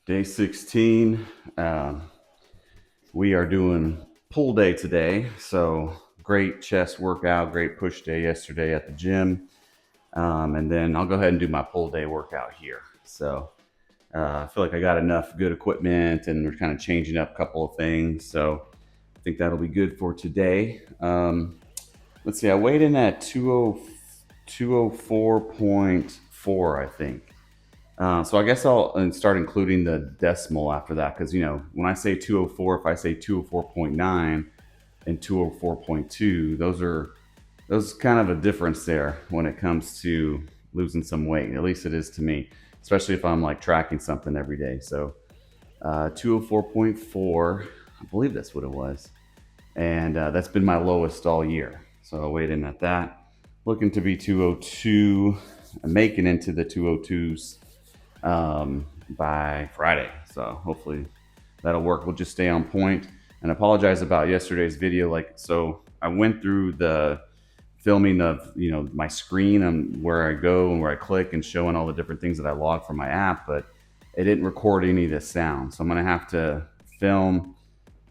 Day 16. We are doing pull day today. So great chest workout, great push day yesterday at the gym. And then I'll go ahead and do my pull day workout here. So I feel like I got enough good equipment and we're kind of changing up a couple of things. So I think that'll be good for today. Let's see, I weighed in at 204.4, I think. So I guess I'll start including the decimal after that because when I say 204, if I say 204.9 and 204.2, those kind of a difference there when it comes to losing some weight. At least it is to me, especially if I'm like tracking something every day. So 204.4, I believe that's what it was, and that's been my lowest all year. So I weighed in at that, looking to be 202, making into the 202s by Friday. So hopefully that'll work. We'll just stay on point. And apologize about yesterday's video. So I went through the filming of my screen and where I go and where I click and showing all the different things that I log from my app, but it didn't record any of the sound. So I'm gonna have to film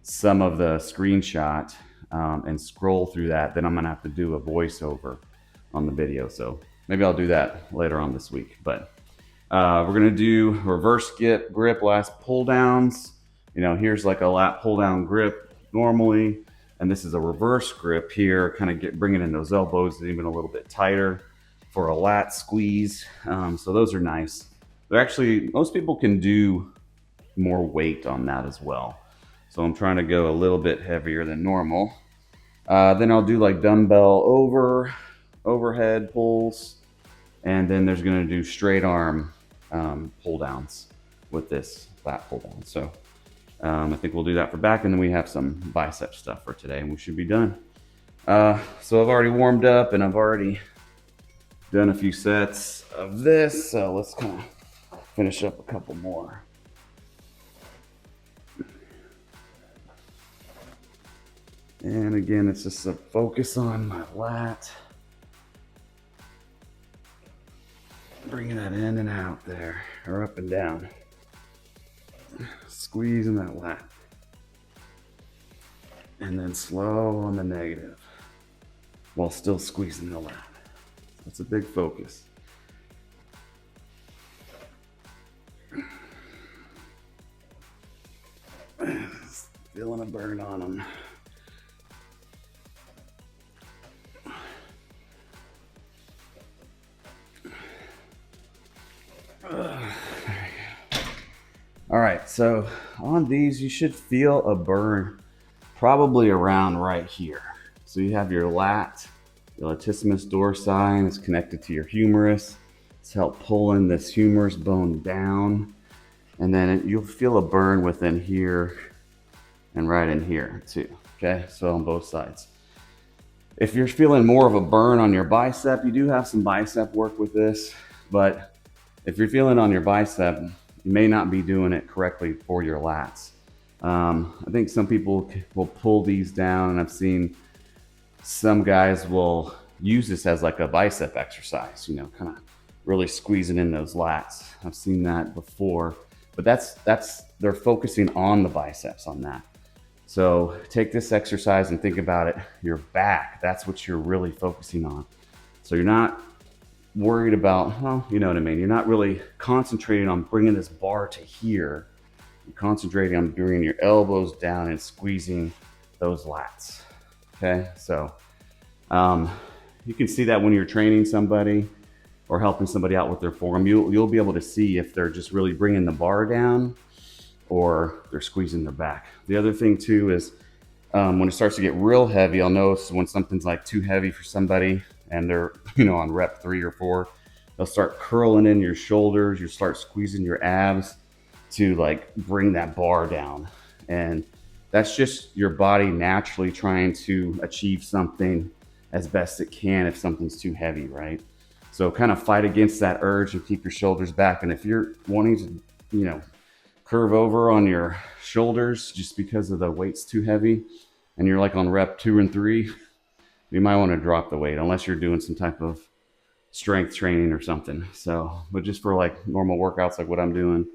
some of the screenshot and scroll through that. Then I'm gonna have to do a voiceover on the video. So maybe I'll do that later on this week. But we're gonna do reverse grip last pull downs. Here's like a lat pull down grip normally, and this is a reverse grip here, kind of bringing in those elbows even a little bit tighter for a lat squeeze. So those are nice. They're actually, most people can do more weight on that as well. So I'm trying to go a little bit heavier than normal. Then I'll do like dumbbell overhead pulls, and then there's going to do straight arm pull downs with this lat pull down. So I think we'll do that for back, and then we have some bicep stuff for today, and we should be done. So I've already warmed up, and I've already done a few sets of this. So let's kind of finish up a couple more. And again, it's just a focus on my lat. Bringing that in and out there, or up and down. Squeezing that lat. And then slow on the negative while still squeezing the lat. That's a big focus. Feeling a burn on them. All right, so on these, you should feel a burn probably around right here. So you have your lat, your latissimus dorsi, and it's connected to your humerus. It's help pulling this humerus bone down. And then you'll feel a burn within here and right in here too, okay? So on both sides. If you're feeling more of a burn on your bicep, you do have some bicep work with this, but if you're feeling on your bicep, you may not be doing it correctly for your lats. I think some people will pull these down, and I've seen some guys will use this as like a bicep exercise, kind of really squeezing in those lats. I've seen that before, but they're focusing on the biceps on that. So take this exercise and think about it. Your back, that's what you're really focusing on. So you're not worried about, well, you know what I mean? You're not really concentrating on bringing this bar to here. You're concentrating on bringing your elbows down and squeezing those lats. Okay, so you can see that when you're training somebody or helping somebody out with their form, you'll be able to see if they're just really bringing the bar down or they're squeezing their back. The other thing too is when it starts to get real heavy, I'll notice when something's like too heavy for somebody and they're on rep 3 or 4, they'll start curling in your shoulders. You start squeezing your abs to like bring that bar down, and that's just your body naturally trying to achieve something as best it can if something's too heavy, right? So kind of fight against that urge and keep your shoulders back. And if you're wanting to curve over on your shoulders just because of the weight's too heavy and you're like on rep 2 and 3, you might want to drop the weight unless you're doing some type of strength training or something. So, but just for like normal workouts like what I'm doing,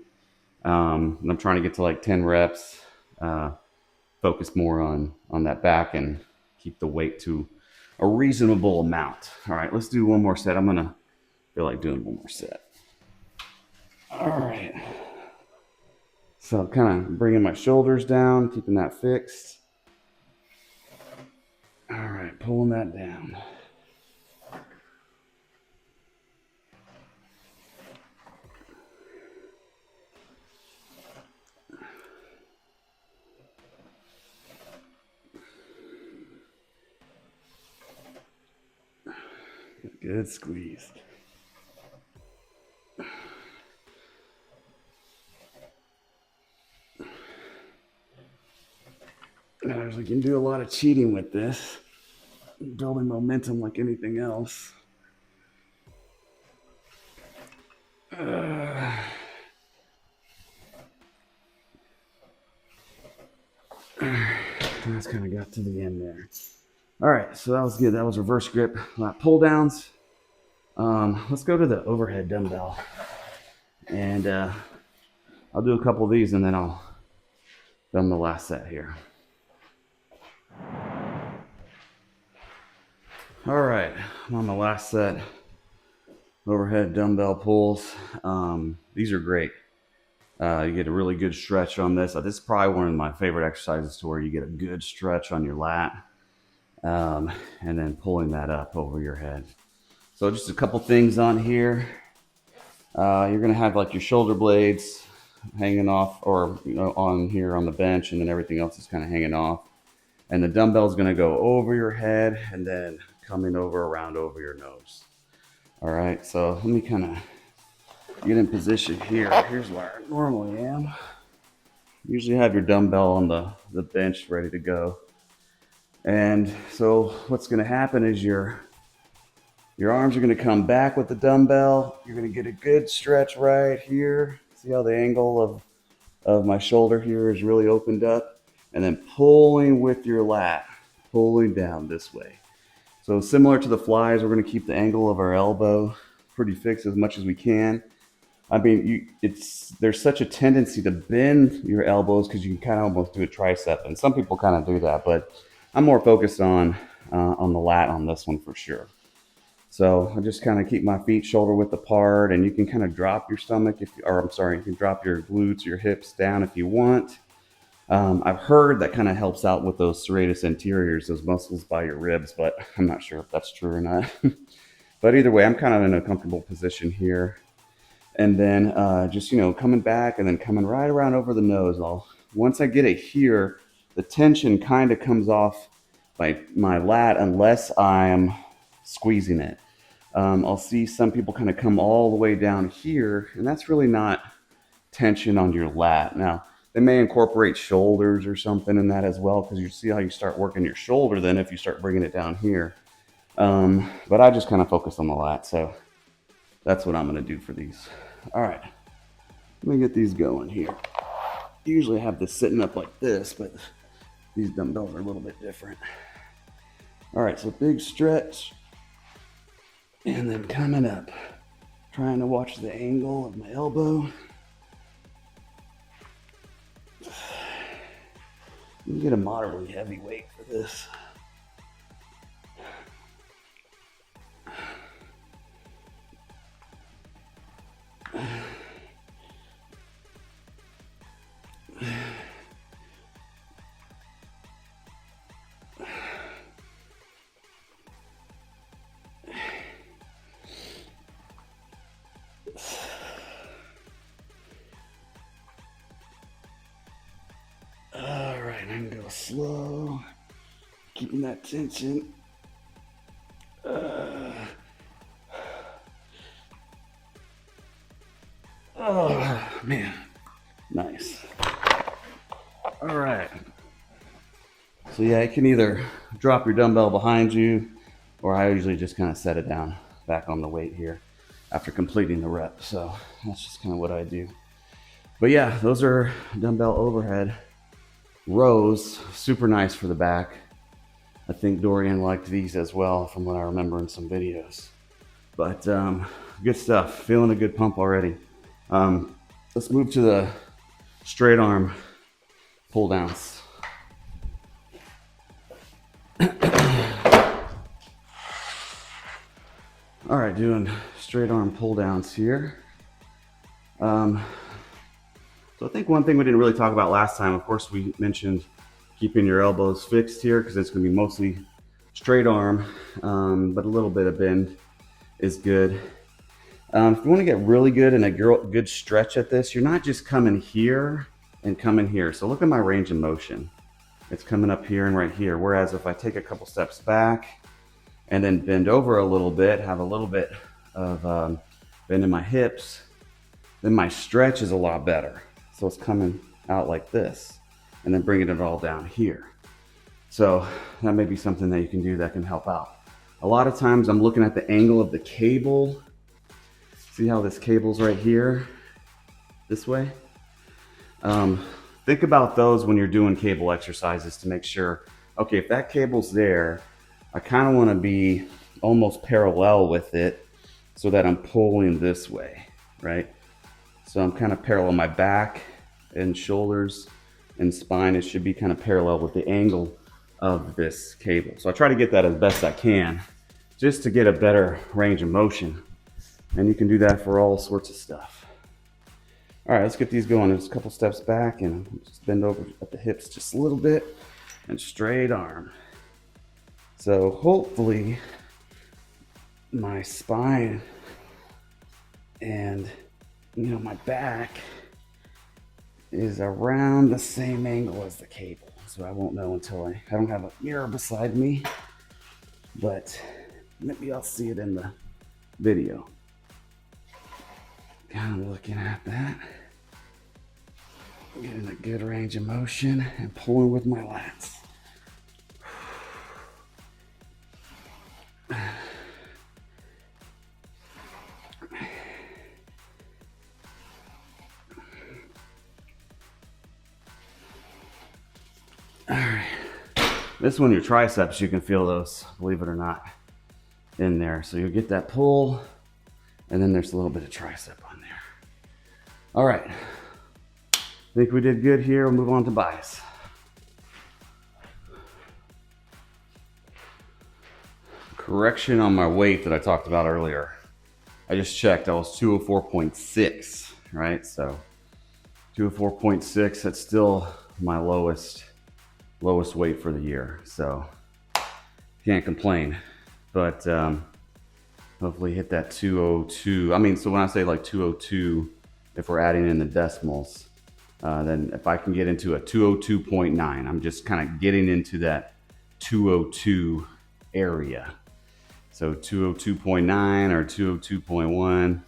And I'm trying to get to like 10 reps, focus more on that back and keep the weight to a reasonable amount. All right, let's do one more set. I'm gonna feel like doing one more set. All right. So kind of bringing my shoulders down, keeping that fixed. All right, pulling that down. Good squeeze. We can do a lot of cheating with this, building momentum like anything else. That's kind of got to the end there. All right, so that was good. That was reverse grip pull downs. Let's go to the overhead dumbbell, and I'll do a couple of these, and then I'll film the last set here. All right, I'm on the last set. Overhead dumbbell pulls. These are great. You get a really good stretch on this. This is probably one of my favorite exercises to where you get a good stretch on your lat, and then pulling that up over your head. So just a couple things on here. You're gonna have like your shoulder blades hanging off, or on here on the bench, and then everything else is kind of hanging off. And the dumbbell is gonna go over your head and then coming around over your nose. All right, so let me kind of get in position here. Here's where I normally am. Usually have your dumbbell on the bench ready to go. And so what's gonna happen is your arms are gonna come back with the dumbbell. You're gonna get a good stretch right here. See how the angle of my shoulder here is really opened up? And then pulling with your lat, pulling down this way. So similar to the flies, we're gonna keep the angle of our elbow pretty fixed as much as we can. I mean, there's such a tendency to bend your elbows because you can kind of almost do a tricep, and some people kind of do that, but I'm more focused on the lat on this one for sure. So I just kind of keep my feet shoulder width apart, and you can kind of drop your stomach you can drop your glutes, your hips down if you want. I've heard that kind of helps out with those serratus anteriors, those muscles by your ribs, but I'm not sure if that's true or not. But either way, I'm kind of in a comfortable position here. And then just, coming back and then coming right around over the nose. Once I get it here, the tension kind of comes off my lat unless I'm squeezing it. I'll see some people kind of come all the way down here, and that's really not tension on your lat. Now, they may incorporate shoulders or something in that as well, because you see how you start working your shoulder then if you start bringing it down here. But I just kind of focus on the lat, so that's what I'm going to do for these. All right, let me get these going here. Usually I have this sitting up like this, but these dumbbells are a little bit different. All right, so big stretch, and then coming up, trying to watch the angle of my elbow. You get a moderately heavy weight for this. All right, I can go slow, keeping that tension. Oh man, nice. All right. So yeah, you can either drop your dumbbell behind you, or I usually just kind of set it down back on the weight here after completing the rep. So that's just kind of what I do. But yeah, those are dumbbell overhead rows, super nice for the back. I think Dorian liked these as well from what I remember in some videos. But good stuff, feeling a good pump already. Let's move to straight arm pull downs. All right, doing straight arm pull downs here. So I think one thing we didn't really talk about last time, of course, we mentioned keeping your elbows fixed here because it's going to be mostly straight arm, but a little bit of bend is good. If you want to get really good and a good stretch at this, you're not just coming here and coming here. So look at my range of motion. It's coming up here and right here. Whereas if I take a couple steps back and then bend over a little bit, have a little bit of bend in my hips, then my stretch is a lot better. So it's coming out like this and then bringing it all down here. So that may be something that you can do that can help out. A lot of times I'm looking at the angle of the cable. See how this cable's right here, this way? Think about those when you're doing cable exercises to make sure, okay, if that cable's there, I kind of want to be almost parallel with it so that I'm pulling this way, right? So I'm kind of parallel, my back and shoulders and spine, it should be kind of parallel with the angle of this cable. So I try to get that as best I can just to get a better range of motion. And you can do that for all sorts of stuff. All right, let's get these going. There's a couple steps back and just bend over at the hips just a little bit and straight arm. So hopefully my spine and my back is around the same angle as the cable. So I won't know until I don't have a mirror beside me, but maybe I'll see it in the video. Kind of looking at that. Getting a good range of motion and pulling with my lats. All right. This one, your triceps, you can feel those, believe it or not, in there. So you'll get that pull, and then there's a little bit of tricep on there. All right. I think we did good here. We'll move on to biceps. Correction on my weight that I talked about earlier. I just checked. I was 204.6, right? So 204.6, that's still my lowest weight for the year. So can't complain. But hopefully hit that 202. I mean, so when I say like 202, if we're adding in the decimals, then if I can get into a 202.9, I'm just kind of getting into that 202 area. So 202.9 or 202.1,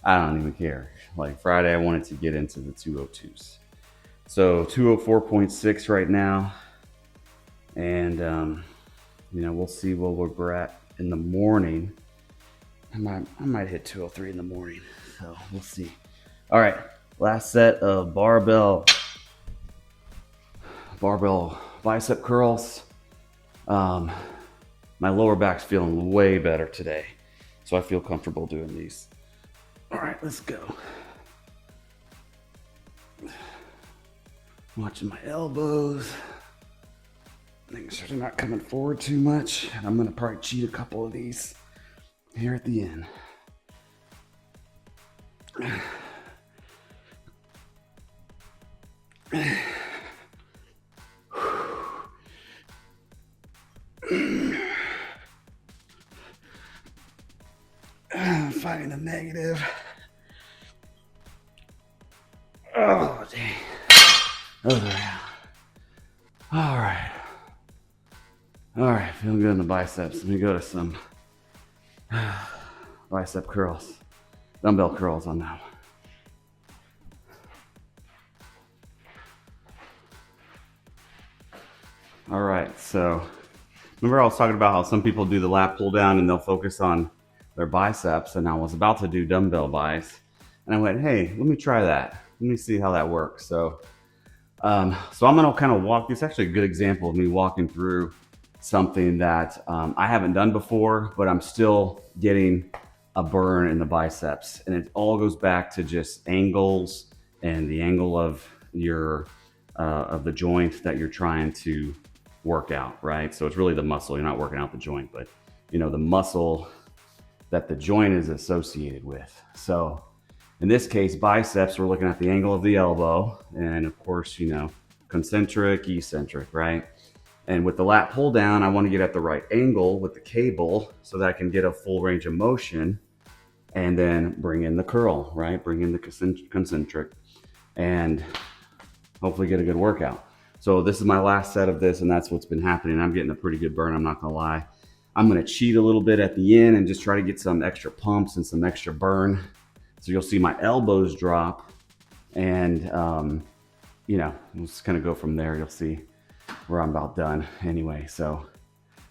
I don't even care. Like Friday, I wanted to get into the 202s. So 204.6 right now. And, we'll see where we're at in the morning. I might hit 203 in the morning. So we'll see. All right. Last set of barbell bicep curls. My lower back's feeling way better today, so I feel comfortable doing these. All right, let's go. Watching my elbows, making sure they're not coming forward too much. And I'm gonna probably cheat a couple of these here at the end. Finding the negative. Oh, dang. Oh, yeah. All right. All right, feeling good in the biceps. Let me go to some bicep curls, dumbbell curls on that one. All right, so remember I was talking about how some people do the lat pull down and they'll focus on their biceps, and I was about to do dumbbell biceps, and I went, hey, let me try that. Let me see how that works. So I'm gonna kind of walk, this is actually a good example of me walking through something that I haven't done before, but I'm still getting a burn in the biceps. And it all goes back to just angles and the angle of your of the joint that you're trying to work out, right? So it's really the muscle. You're not working out the joint, but you know, the muscle that the joint is associated with. So in this case, biceps, we're looking at the angle of the elbow, and of course, you know, concentric, eccentric, right? And with the lat pull down, I want to get at the right angle with the cable so that I can get a full range of motion, and then bring in the curl, right? Bring in the concentric, and hopefully get a good workout. So this is my last set of this, and that's what's been happening. I'm getting a pretty good burn, I'm not gonna lie. I'm gonna cheat a little bit at the end and just try to get some extra pumps and some extra burn. So you'll see my elbows drop, and you know, we'll just kind of go from there. You'll see where I'm about done anyway. So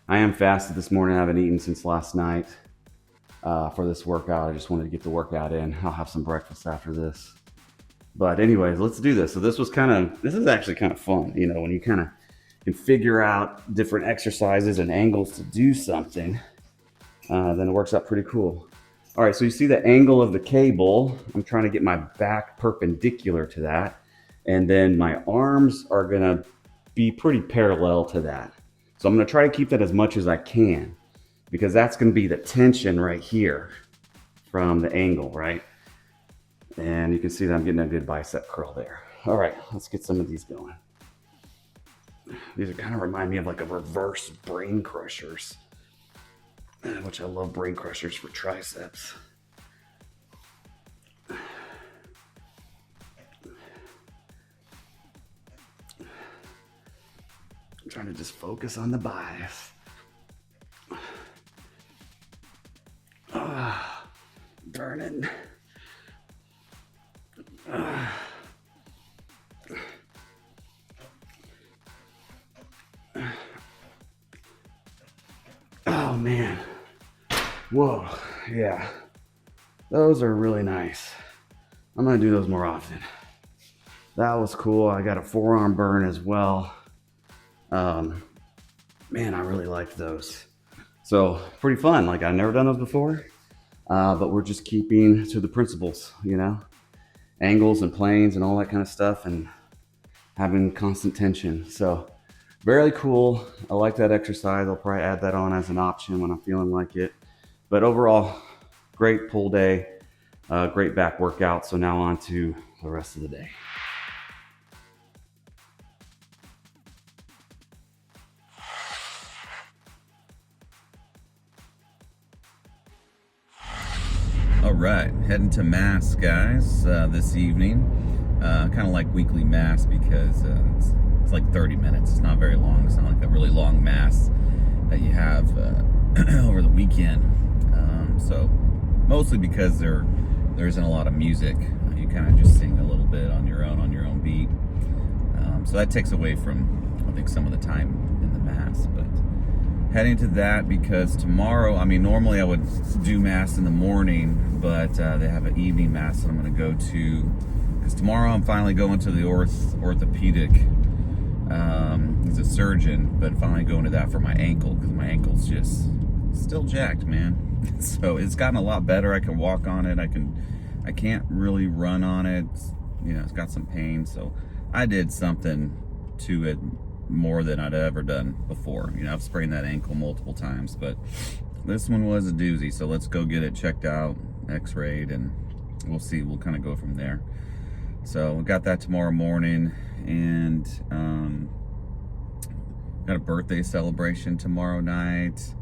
I am fasted this morning. I haven't eaten since last night for this workout. I just wanted to get the workout in. I'll have some breakfast after this. But anyways, let's do this. So this is actually kind of fun, you know, when you kind of can figure out different exercises and angles to do something, then it works out pretty cool. All right, so you see the angle of the cable. I'm trying to get my back perpendicular to that, and then my arms are gonna be pretty parallel to that. So I'm gonna try to keep that as much as I can, because that's gonna be the tension right here from the angle, right? And you can see that I'm getting a good bicep curl there. All right, let's get some of these going. These are kind of remind me of like a reverse brain crushers, which I love brain crushers for triceps. I'm trying to just focus on the biceps. Burning. Oh man. Whoa, yeah. Those are really nice. I'm gonna do those more often. That was cool. I got a forearm burn as well. Man, I really liked those. So pretty fun. Like, I've never done those before, but we're just keeping to the principles, you know, angles and planes and all that kind of stuff, and having constant tension. So very cool. I like that exercise. I'll probably add that on as an option when I'm feeling like it. But overall, great pull day, great back workout. So now on to the rest of the day. All right, heading to mass, guys, this evening. Kind of like weekly mass because it's like 30 minutes. It's not very long. It's not like a really long mass that you have over the weekend. So mostly because there isn't a lot of music. You kind of just sing a little bit on your own beat. So that takes away from, I think, some of the time in the mass. But heading to that because tomorrow, I mean, normally I would do mass in the morning, but they have an evening mass that I'm going to go to, because tomorrow I'm finally going to the orthopedic. He's a surgeon, but finally going to that for my ankle, because my ankle's just still jacked, man. So it's gotten a lot better. I can walk on it. I can't really run on it. You know, it's got some pain. So I did something to it more than I'd ever done before. You know, I've sprained that ankle multiple times, but this one was a doozy. So let's go get it checked out, x-rayed, and we'll see. We'll kind of go from there. So we got that tomorrow morning, and got a birthday celebration tomorrow night.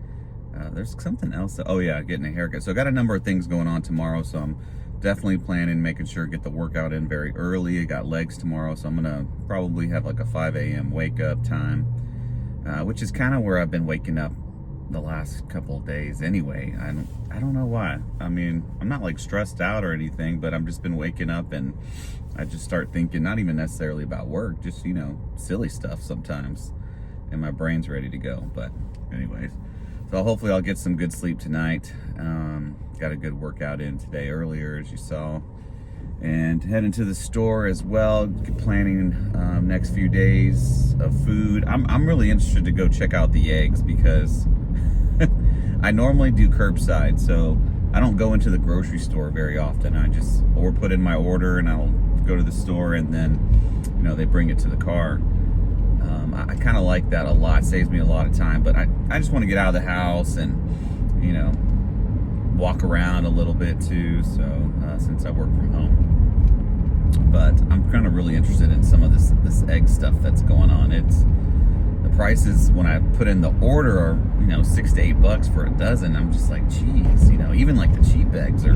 There's something else. Oh yeah, getting a haircut. So I got a number of things going on tomorrow. So I'm definitely planning, making sure to get the workout in very early. I got legs tomorrow, so I'm gonna probably have like a 5 a.m. wake up time, which is kind of where I've been waking up the last couple of days anyway. I don't know why. I mean, I'm not like stressed out or anything, but I've just been waking up and I just start thinking, not even necessarily about work, just, you know, silly stuff sometimes, and my brain's ready to go. But anyways, so hopefully I'll get some good sleep tonight. Got a good workout in today earlier, as you saw, and heading to the store as well, planning next few days of food. I'm really interested to go check out the eggs, because I normally do curbside, so I don't go into the grocery store very often. I just put in my order and I'll go to the store and then, they bring it to the car. I kind of like that a lot. It saves me a lot of time. But I just want to get out of the house and, walk around a little bit too. So since I work from home. But I'm kind of really interested in some of this egg stuff that's going on. The prices when I put in the order are, $6 to $8 for a dozen. I'm just like, geez, even like the cheap eggs are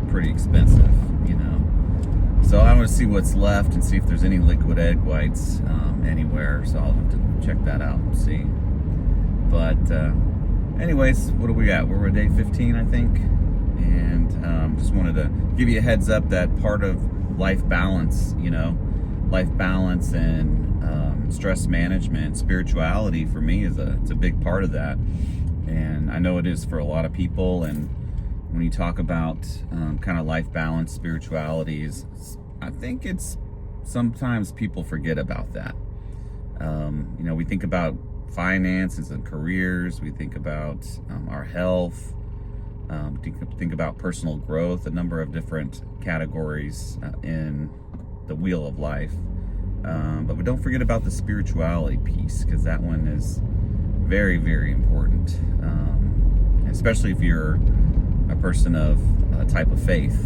pretty expensive, So I want to see what's left and see if there's any liquid egg whites anywhere. So I'll have to check that out and see. But anyways, what do we got? We're at day 15, I think. And just wanted to give you a heads up that part of life balance, life balance and stress management, spirituality for me it's a big part of that. And I know it is for a lot of people. And when you talk about kind of life balance, spiritualities, I think it's sometimes people forget about that. We think about finances and careers. We think about our health. Think about personal growth, a number of different categories in the wheel of life. But we don't forget about the spirituality piece, because that one is very, very important. Especially if you're a person of a type of faith,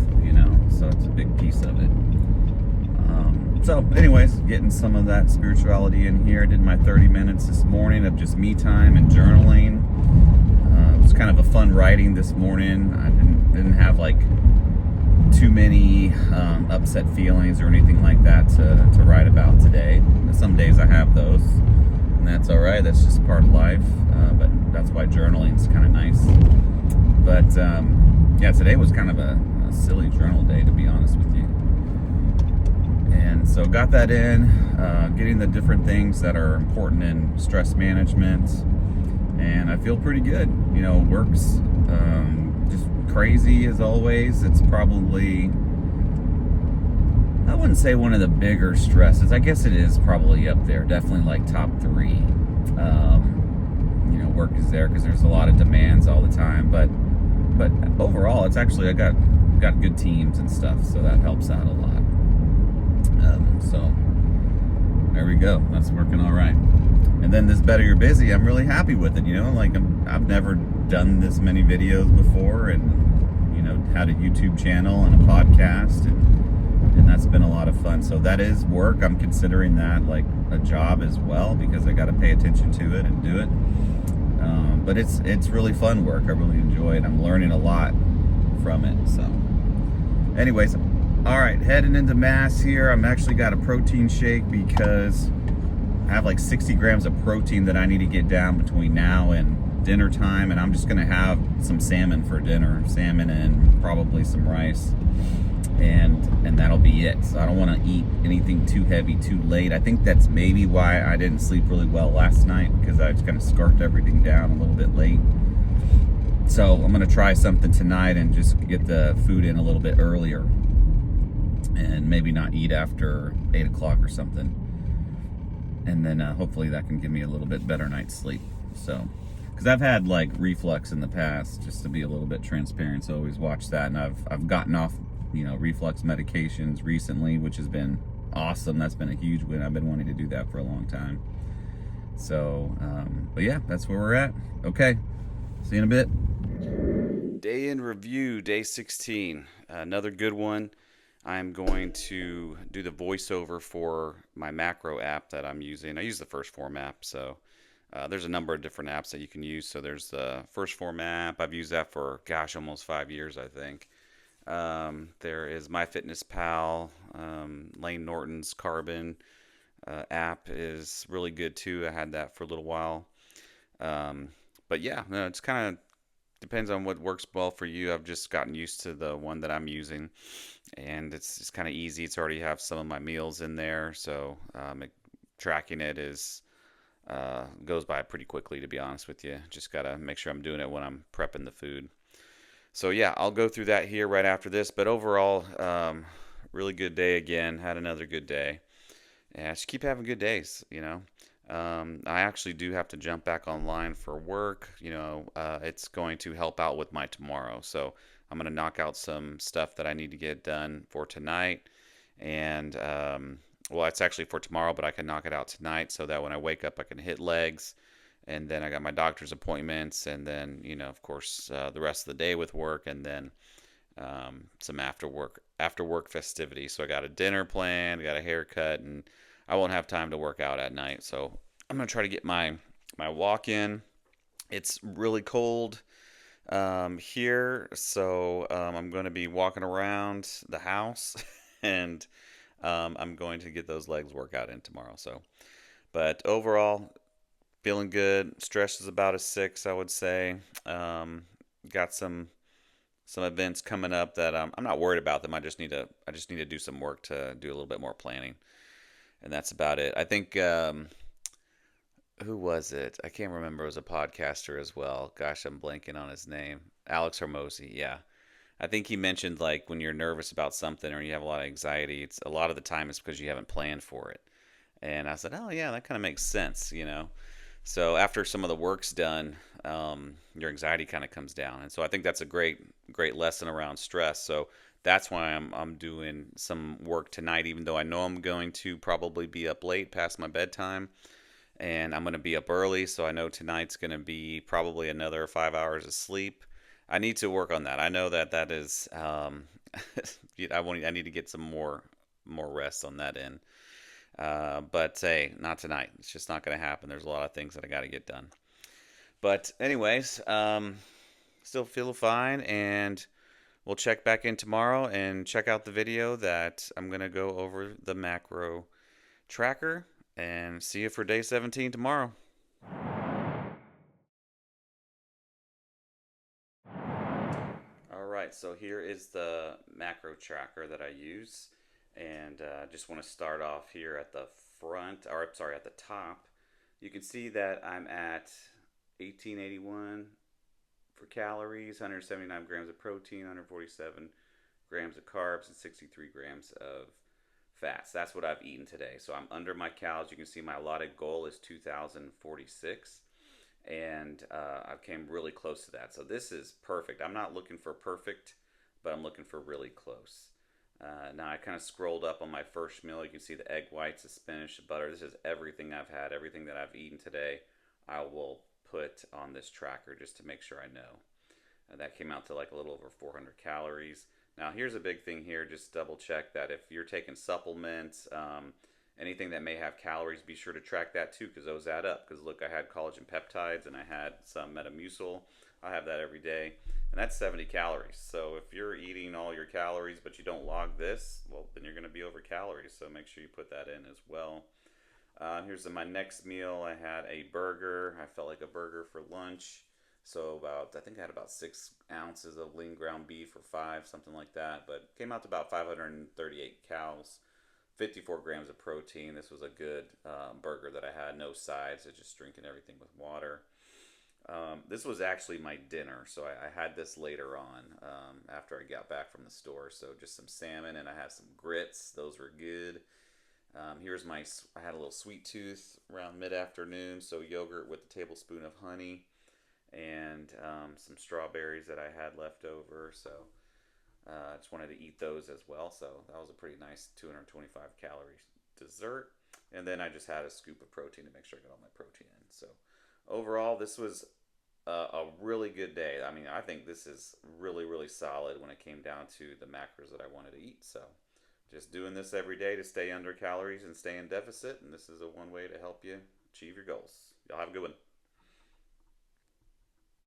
so it's a big piece of it. So anyways, getting some of that spirituality in here. I did my 30 minutes this morning of just me time and journaling. It was kind of a fun writing this morning. I didn't have like too many upset feelings or anything like that to write about today. Some days I have those, and that's all right. That's just part of life. But that's why journaling is kind of nice. But yeah, today was kind of a silly journal day, to be honest with you. And so got that in, getting the different things that are important in stress management, and I feel pretty good. Work's just crazy as always. It's probably, I wouldn't say one of the bigger stresses. I guess it is probably up there, definitely like top 3. Work is there because there's a lot of demands all the time, but overall, it's actually, I got good teams and stuff, so that helps out a lot. So there we go. That's working all right. And then this Better You're Busy, I'm really happy with it. I've never done this many videos before, and had a YouTube channel and a podcast, and that's been a lot of fun. So that is work. I'm considering that like a job as well, because I got to pay attention to it and do it. But it's really fun work. I really enjoy it. I'm learning a lot from it. So anyways, all right, heading into mass here. I'm actually got a protein shake because I have like 60 grams of protein that I need to get down between now and dinner time, and I'm just gonna have some salmon for dinner, salmon and probably some rice, and that'll be it. So I don't want to eat anything too heavy too late. I think that's maybe why I didn't sleep really well last night, because I just kind of scarfed everything down a little bit late. So I'm gonna try something tonight and just get the food in a little bit earlier, and maybe not eat after 8 o'clock or something. And then hopefully that can give me a little bit better night's sleep. So, because I've had like reflux in the past, just to be a little bit transparent, so always watch that. And I've gotten off, reflux medications recently, which has been awesome. That's been a huge win. I've been wanting to do that for a long time. So, but yeah, that's where we're at. Okay, see you in a bit. Day in review, day 16. Another good one. I'm going to do the voiceover for my macro app that I'm using. I use the First Form app, so there's a number of different apps that you can use. So there's the First Form app. I've used that for, almost 5 years, I think. There is MyFitnessPal. Lane Norton's Carbon app is really good, too. I had that for a little while. But yeah, no, it's kind of depends on what works well for you. I've just gotten used to the one that I'm using, and it's kind of easy. It's already have some of my meals in there, so tracking it is goes by pretty quickly, to be honest with you. Just gotta make sure I'm doing it when I'm prepping the food. So yeah, I'll go through that here right after this. But overall, really good day again. Had another good day, and I just keep having good days. I actually do have to jump back online for work. It's going to help out with my tomorrow. So I'm going to knock out some stuff that I need to get done for tonight. And well, it's actually for tomorrow, but I can knock it out tonight so that when I wake up, I can hit legs. And then I got my doctor's appointments, and then of course, the rest of the day with work, and then some after work festivities. So I got a dinner planned, got a haircut, and I won't have time to work out at night. So I'm gonna try to get my walk in. It's really cold here, so I'm going to be walking around the house, and I'm going to get those legs workout in tomorrow. So, but overall, feeling good. Stress is about a 6, I would say. Um, got some events coming up that I'm not worried about them. I just need to do some work to do a little bit more planning, and that's about it. I think who was it? I can't remember. It was a podcaster as well. Gosh, I'm blanking on his name. Alex Hormozy. Yeah, I think he mentioned like when you're nervous about something or you have a lot of anxiety, it's a lot of the time it's because you haven't planned for it. And I said, oh yeah, that kind of makes sense. So after some of the work's done, your anxiety kind of comes down, and so I think that's a great lesson around stress. So that's why I'm doing some work tonight, even though I know I'm going to probably be up late past my bedtime, and I'm going to be up early. So I know tonight's going to be probably another 5 hours of sleep. I need to work on that. I know that is I need to get some more rest on that end. But hey, not tonight. It's just not going to happen. There's a lot of things that I got to get done. But anyways, still feel fine, and we'll check back in tomorrow and check out the video that I'm going to go over the macro tracker and see you for day 17 tomorrow. All right, so here is the macro tracker that I use, and just want to start off here at the front, or I'm sorry, at the top. You can see that I'm at 1881 for calories, 179 grams of protein, 147 grams of carbs, and 63 grams of fats. That's what I've eaten today. So I'm under my calories. You can see my allotted goal is 2,046, and I came really close to that. So this is perfect. I'm not looking for perfect, but I'm looking for really close. Now I kind of scrolled up on my first meal. You can see the egg whites, the spinach, the butter. This is everything I've had, everything that I've eaten today. I will put on this tracker just to make sure I know. That came out to like a little over 400 calories. Now here's a big thing here. Just double check that if you're taking supplements, anything that may have calories, be sure to track that too, because those add up. Because look, I had collagen peptides and I had some Metamucil. I have that every day, and that's 70 calories. So if you're eating all your calories but you don't log this, well, then you're going to be over calories. So make sure you put that in as well. Here's my next meal. I had a burger. I felt like a burger for lunch. So I think I had about 6 ounces of lean ground beef or five, something like that. But came out to about 538 calories, 54 grams of protein. This was a good burger that I had. No sides. I just drinking everything with water. This was actually my dinner, so I had this later on after I got back from the store. So just some salmon, and I had some grits. Those were good. I had a little sweet tooth around mid afternoon, so yogurt with a tablespoon of honey and some strawberries that I had left over. So I just wanted to eat those as well. So that was a pretty nice 225 calories dessert. And then I just had a scoop of protein to make sure I got all my protein in. So overall, this was a really good day. I mean, I think this is really, really solid when it came down to the macros that I wanted to eat. So just doing this every day to stay under calories and stay in deficit. And this is a one way to help you achieve your goals. Y'all have a good one.